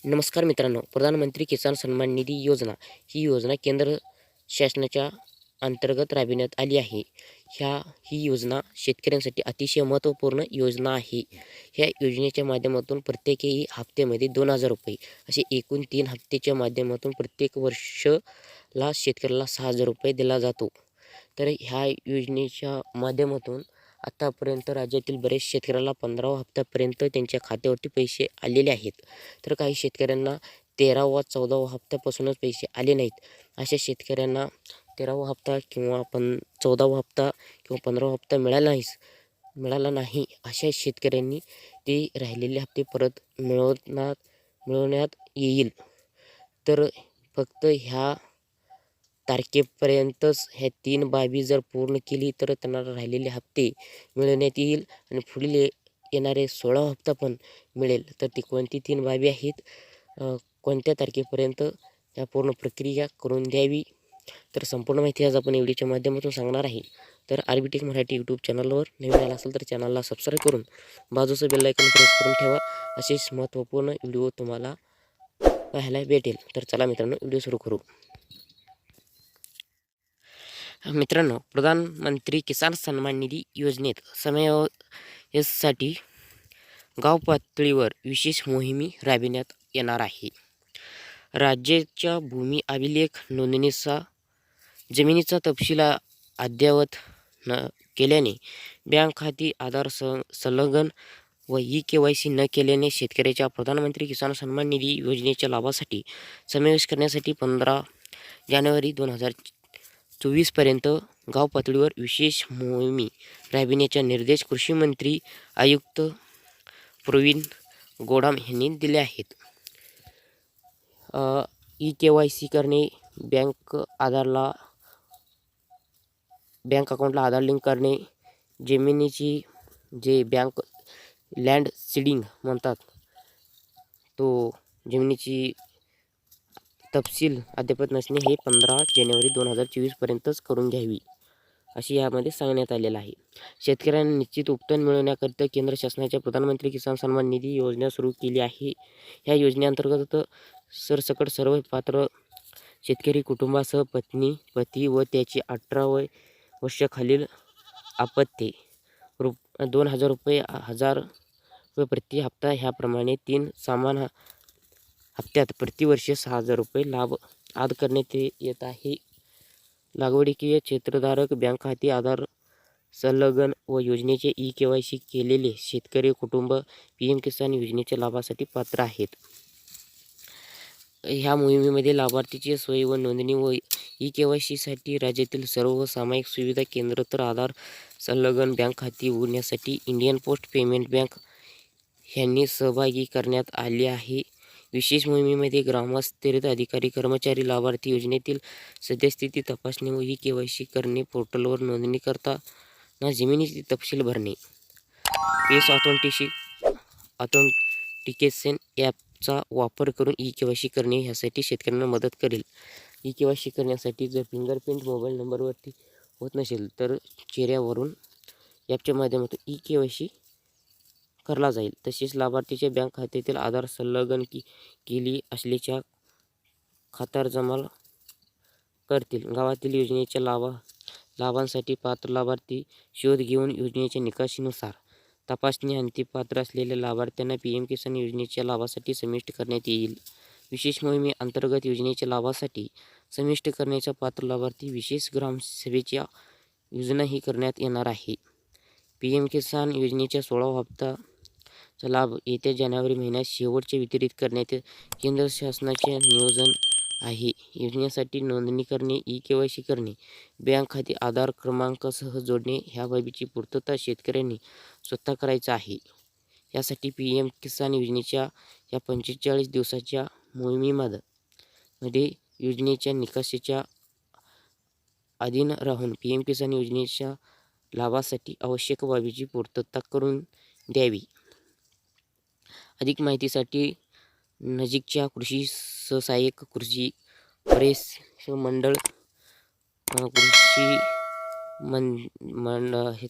नमस्कार मित्रांनो, प्रधानमंत्री किसान सन्मान निधी योजना ही योजना केंद्र शासनाच्या अंतर्गत राबविण्यात आली आहे. ही योजना शेतकऱ्यांसाठी अतिशय महत्त्वपूर्ण योजना आहे. ह्या योजनेच्या माध्यमातून प्रत्येकी हप्त्यामध्ये 2,000 रुपये असे एकूण 3 हप्त्याच्या माध्यमातून प्रत्येक वर्षाला शेतकऱ्याला 6,000 रुपये दिला जातो. तर ह्या योजनेच्या माध्यमातून आत्तापर्यंत राज्यातील बरेच शेतकऱ्याला 15व्या हप्त्यापर्यंत त्यांच्या खात्यावरती पैसे आलेले आहेत. तर काही शेतकऱ्यांना 13वा 14वा हप्त्यापासूनच पैसे आले नाहीत. अशा शेतकऱ्यांना 13वा हप्ता किंवा 14वा हप्ता किंवा 15वा हप्ता मिळाला नाही अशा शेतकऱ्यांनी ते राहिलेले हप्ते परत मिळवण्यात येईल. तर फक्त ह्या तारखेपर्यंतच ह्या 3 बाबी जर पूर्ण केली तर त्यांना राहिलेले हप्ते मिळवण्यात येईल आणि पुढील येणारे 16वा हप्ता पण मिळेल. तर ती कोणती 3 बाबी आहेत, कोणत्या तारखेपर्यंत ह्या पूर्ण प्रक्रिया करून द्यावी, तर संपूर्ण माहिती आज आपण व्हिडिओच्या माध्यमातून सांगणार आहे. तर आरबीटेक मराठी यूट्यूब चॅनलवर नवीन आला असेल तर चॅनलला सबस्क्राईब करून बाजूचं बेल आयकॉन प्रेस करून ठेवा. असेच महत्त्वपूर्ण व्हिडिओ तुम्हाला पाहायला भेटेल. तर चला मित्रांनो, व्हिडिओ सुरू करू. मित्रांनो, प्रधानमंत्री किसान सन्मान निधी योजनेत समन्वयासाठी गाव पातळीवर विशेष मोहीम राबविण्यात येणार आहे. राज्याच्या भूमी अभिलेख नोंदणीचा जमिनीचा तपशील अद्ययावत केल्याने बँक खाती आधार संलग्न व KYC न केल्याने शेतकऱ्याच्या प्रधानमंत्री किसान सन्मान निधी योजनेच्या लाभासाठी समावेश करण्यासाठी 15 जानेवारी 2024पर्यंत गाव पातळीवर विशेष मोहीम राबविण्याचे निर्देश कृषी मंत्री आयुक्त प्रवीण गोडाम यांनी दिले आहेत. KYC करणे, बँक अकाउंटला आधार लिंक करणे, जमिनीची जे लँड सीडिंग म्हणतात तो जमिनीची तपशील अद्यापत नसणे हे 15 जानेवारी 2024पर्यंतच करून घ्यावी अशी यामध्ये सांगण्यात आलेलं आहे. शेतकऱ्यांना निश्चित उत्पन्न मिळवण्याकरिता केंद्र शासनाच्या प्रधानमंत्री किसान सन्मान निधी योजना सुरू केली आहे. ह्या योजनेअंतर्गत सरसकट सर्व पात्र शेतकरी कुटुंबासह पत्नी, पती व त्याची 18 वर्षाखालील अपत्ये 2,000 रुपये 1,000 रुपये प्रति हप्ता ह्याप्रमाणे 3 समान हप्त्यात प्रतिवर्षी 6,000 रुपये लाभ अदा करण्यात येत आहे. लागवडीकीय क्षेत्रधारक, बँक खाते आधार संलग्न व योजनेचे KYC केलेले शेतकरी कुटुंब PM किसान योजनेच्या लाभासाठी पात्र आहेत. ह्या मोहिमेमध्ये लाभार्थीची सोय व नोंदणी व KYCसाठी राज्यातील सर्व सामायिक सुविधा केंद्र तर आधार संलग्न बँक खाती उघडण्यासाठी इंडियन पोस्ट पेमेंट बँक यांनी सहभागी करण्यात आले आहे. विशेष मोहिमेमध्ये ग्रामस्तरीय अधिकारी, कर्मचारी लाभार्थी योजनेतील सद्यस्थिती तपासणे व KYC करणे, पोर्टलवर नोंदणी करताना जमिनीचे तपशील भरणे, फेस ऑथेंटिकेशन ॲपचा वापर करून KYC करणे ह्यासाठी शेतकऱ्यांना मदत करेल. KYC करण्यासाठी जर फिंगरप्रिंट मोबाईल नंबरवरती होत नसेल तर चेहऱ्यावरून ॲपच्या माध्यमातून KYC करला जाईल. तसेच लाभार्थीच्या बँक खात्यातील आधार संलग्न केली असल्याच्या खातरजमा करतील. गावातील योजनेच्या लाभांसाठी पात्र लाभार्थी शोध घेऊन योजनेच्या निकषानुसार तपासणी अंती पात्र असलेल्या लाभार्थ्यांना PM किसान योजनेच्या लाभासाठी समाविष्ट करण्यात येईल. विशेष मोहिमेअंतर्गत योजनेच्या लाभासाठी समाविष्ट करण्याचा पात्र लाभार्थी विशेष ग्रामसभेची योजनाही करण्यात येणार आहे. PM किसान योजनेच्या 16वा हप्ताचा लाभ येत्या जानेवारी महिन्यात शेवटचे वितरित करण्याचे केंद्र शासनाचे नियोजन आहे. योजनेसाठी नोंदणी करणे, KYC करणे, बँक खाते आधार क्रमांकासह जोडणे ह्या बाबीची पूर्तता शेतकऱ्यांनी स्वतः करायचं आहे. यासाठी PM किसान योजनेच्या या 45 दिवसाच्या मोहिमेमध्ये योजनेच्या निकषाच्या अधीन राहून PM किसान योजनेच्या लाभासाठी आवश्यक बाबीची पूर्तता करून द्यावी. अधिक माहितीसाठी नजीकच्या कृषी सहाय्यक, कृषी परिक्षेत्र मंडळ, कृषी हे